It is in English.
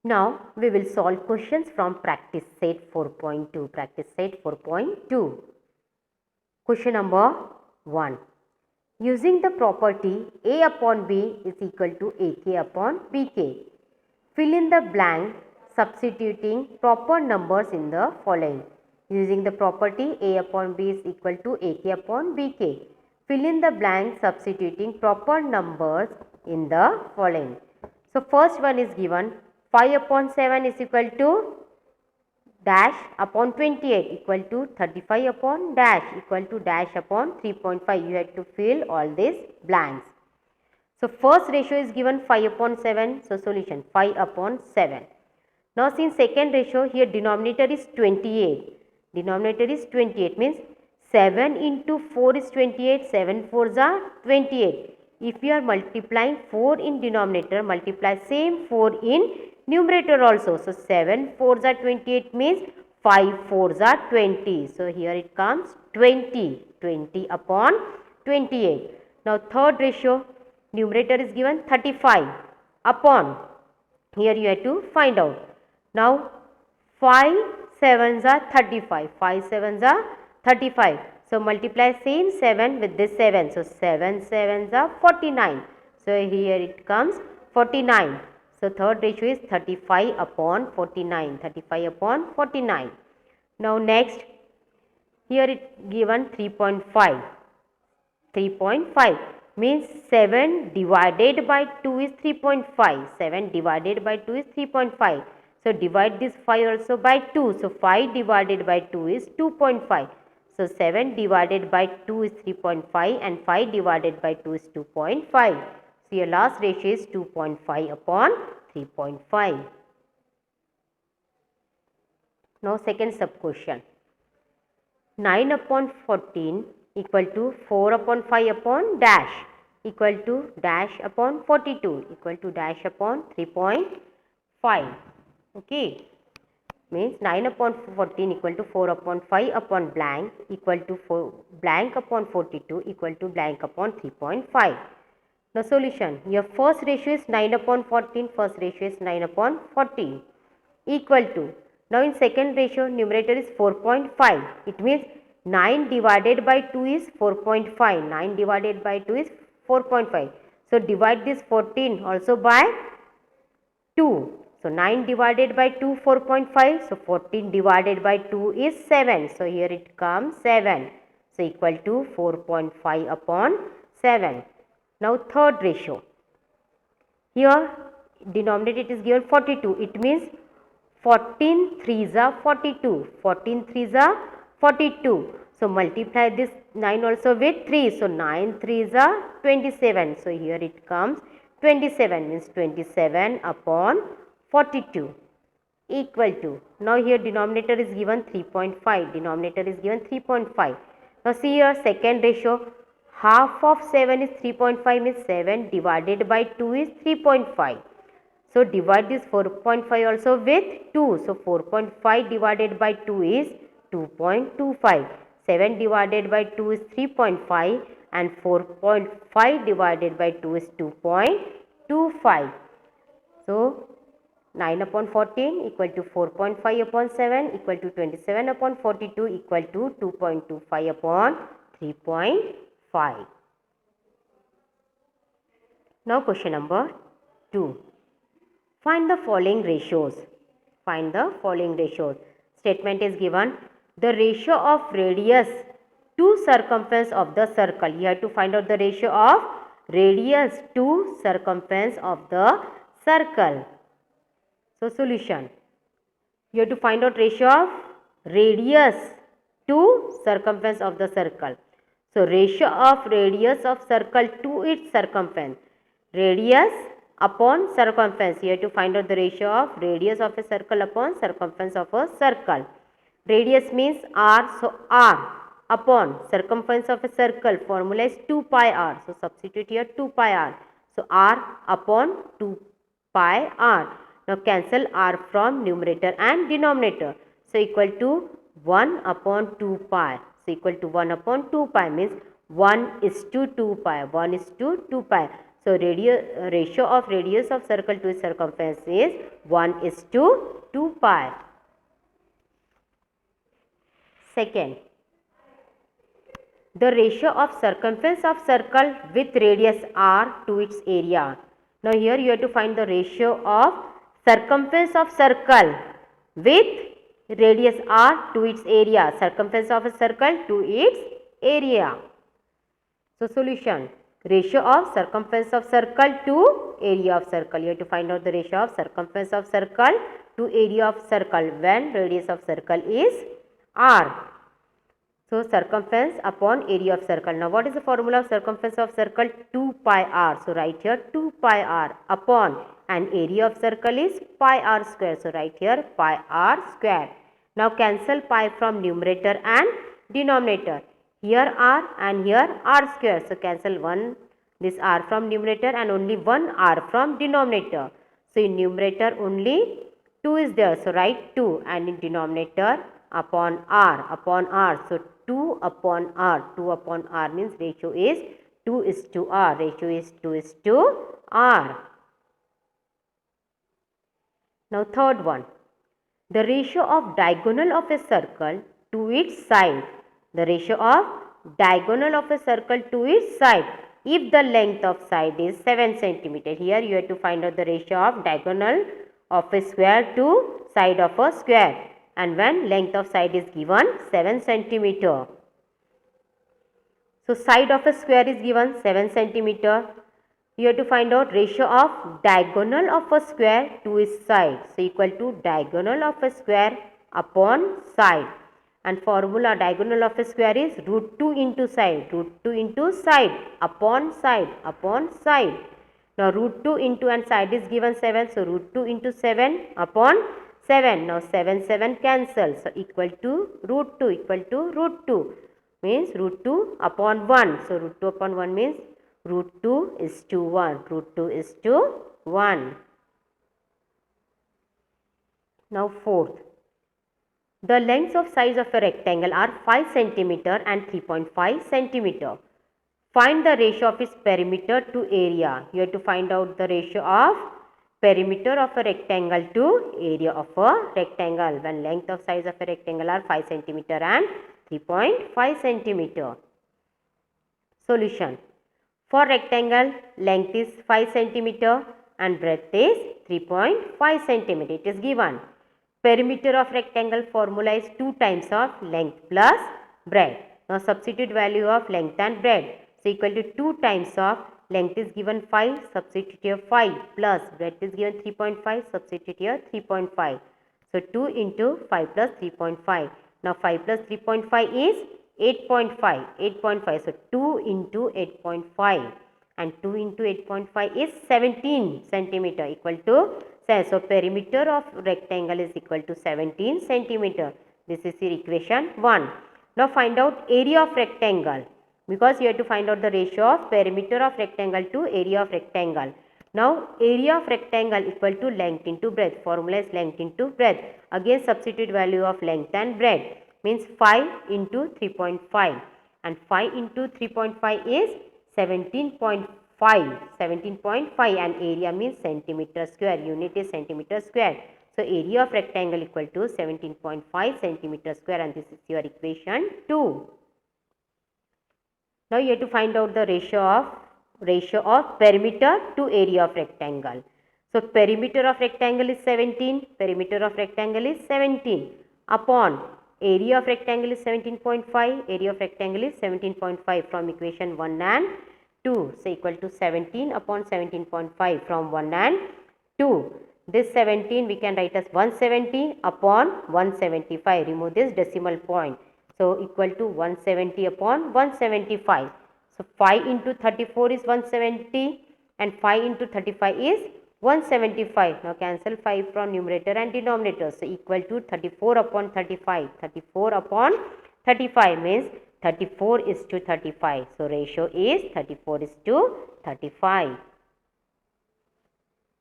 Now we will solve questions from practice set 4.2. Practice set 4.2. Question number 1. Using the property A upon B is equal to AK upon BK. Fill in the blank substituting proper numbers in the following. Using the property A upon B is equal to AK upon BK. Fill in the blank substituting proper numbers in the following. So first one is given 5 upon 7 is equal to dash upon 28 equal to 35 upon dash equal to dash upon 3.5. You have to fill all these blanks. So first ratio is given 5 upon 7. So solution 5 upon 7. Now since second ratio, here denominator is 28. Denominator is 28 means 7 into 4 is 28. 7 4s are 28. If you are multiplying 4 in denominator, multiply same 4 in numerator also. So 7 4s are 28 means 5 4s are 20. So here it comes 20. 20 upon 28. Now third ratio, numerator is given 35 upon. Here you have to find out. Now 5 7s are 35. 5 7s are 35. So multiply same 7 with this 7. So 7 7s are 49. So here it comes 49. So third ratio is 35 upon 49. 35 upon 49. Now next, here it given 3.5. 3.5 means 7 divided by 2 is 3.5. 7 divided by 2 is 3.5. So divide this 5 also by 2. So 5 divided by 2 is 2.5. So 7 divided by 2 is 3.5 and 5 divided by 2 is 2.5. So your last ratio is 2.5 upon 3.5. Now second sub question. 9 upon 14 equal to 4 upon 5 upon dash equal to dash upon 42 equal to dash upon 3.5. Okay. Means 9 upon 14 equal to 4 upon 5 upon blank equal to 4 blank upon 42 equal to blank upon 3.5. Now solution, your first ratio is 9 upon 14, first ratio is 9 upon 14 equal to, now in second ratio numerator is 4.5. It means 9 divided by 2 is 4.5. 9 divided by 2 is 4.5. So divide this 14 also by 2. So 9 divided by 2 4.5. So 14 divided by 2 is 7. So here it comes 7. So equal to 4.5 upon 7. Now third ratio. Here denominator it is given 42. It means 14 3s are 42. 14 3s are 42. So multiply this 9 also with 3. So 9 3s are 27. So here it comes 27 means 27 upon 42 equal to, now here denominator is given 3.5. Denominator is given 3.5. Now see here second ratio, half of 7 is 3.5 means 7 divided by 2 is 3.5. So divide this 4.5 also with 2. So 4.5 divided by 2 is 2.25. 7 divided by 2 is 3.5 and 4.5 divided by 2 is 2.25. So 9 upon 14 equal to 4.5 upon 7 equal to 27 upon 42 equal to 2.25 upon 3.5. Now question number 2. Find the following ratios. Find the following ratios. Statement is given. The ratio of radius to circumference of the circle. You have to find out the ratio of radius to circumference of the circle. So solution. You have to find out ratio of radius to circumference of the circle. So ratio of radius of circle to its circumference. Radius upon circumference. You have to find out the ratio of radius of a circle upon circumference of a circle. Radius means r, so r upon circumference of a circle. Formula is 2 pi r. So substitute here 2 pi r. So r upon 2 pi r. Now cancel r from numerator and denominator. So equal to 1 upon 2 pi. So equal to 1 upon 2 pi means 1 is to 2 pi. 1 is to 2 pi. So ratio of radius of circle to its circumference is 1:2 pi. Second, the ratio of circumference of circle with radius r to its area. Now here you have to find the ratio of circumference of circle with radius r to its area. Circumference of a circle to its area. So solution, ratio of circumference of circle to area of circle. You have to find out the ratio of circumference of circle to area of circle when radius of circle is r. So circumference upon area of circle. Now what is the formula of circumference of circle? 2 pi r. So write here 2 pi r upon, and area of circle is pi r square. So write here pi r square. Now cancel pi from numerator and denominator. Here r and here r square. So cancel this r from numerator and only one r from denominator. So in numerator only 2 is there. So write 2, and in denominator upon r. So 2 upon r. 2 upon r means ratio is 2:r. Ratio is 2:r. Now third one. The ratio of diagonal of a circle to its side. The ratio of diagonal of a circle to its side. If the length of side is 7 centimeter. Here you have to find out the ratio of diagonal of a square to side of a square. And when length of side is given 7 centimeter. So side of a square is given 7 centimeter. You have to find out ratio of diagonal of a square to its side. So equal to diagonal of a square upon side. And formula diagonal of a square is √2 into side. √2 into side upon side upon side. Now √2 into and side is given 7. So √2 into 7 upon 7. Now 7 cancel. So equal to √2 means √2 upon 1. So √2 upon 1 means √2:1. √2:1. Now fourth. The lengths of sides of a rectangle are 5 cm and 3.5 cm. Find the ratio of its perimeter to area. You have to find out the ratio of perimeter of a rectangle to area of a rectangle when length of sides of a rectangle are 5 cm and 3.5 cm. Solution. For rectangle, length is 5 cm and breadth is 3.5 cm. It is given. Perimeter of rectangle formula is 2 times of length plus breadth. Now substitute value of length and breadth. So equal to 2 times of length is given 5, substitute here 5 plus breadth is given 3.5, substitute here 3.5. So 2 into 5 plus 3.5. Now 5 plus 3.5 is 8.5. So 2 into 8.5 and 2 into 8.5 is 17 centimeter equal to, so perimeter of rectangle is equal to 17 centimeter. This is your equation 1. Now find out area of rectangle, because you have to find out the ratio of perimeter of rectangle to area of rectangle. Now area of rectangle equal to length into breadth. Formula is length into breadth. Again substitute value of length and breadth. Means 5 into 3.5, and 5 into 3.5 is 17.5 and area means centimeter square. Unit is centimeter square. So area of rectangle equal to 17.5 centimeter square, and this is your equation 2. Now you have to find out the ratio of perimeter to area of rectangle. So perimeter of rectangle is 17. Perimeter of rectangle is 17 upon area of rectangle is 17.5. Area of rectangle is 17.5 from equation 1 and 2. So equal to 17 upon 17.5 from 1 and 2. This 17 we can write as 170 upon 175. Remove this decimal point. So equal to 170 upon 175. So 5 into 34 is 170 and 5 into 35 is 175. Now cancel 5 from numerator and denominator. So equal to 34 upon 35. 34 upon 35 means 34:35. So ratio is 34:35.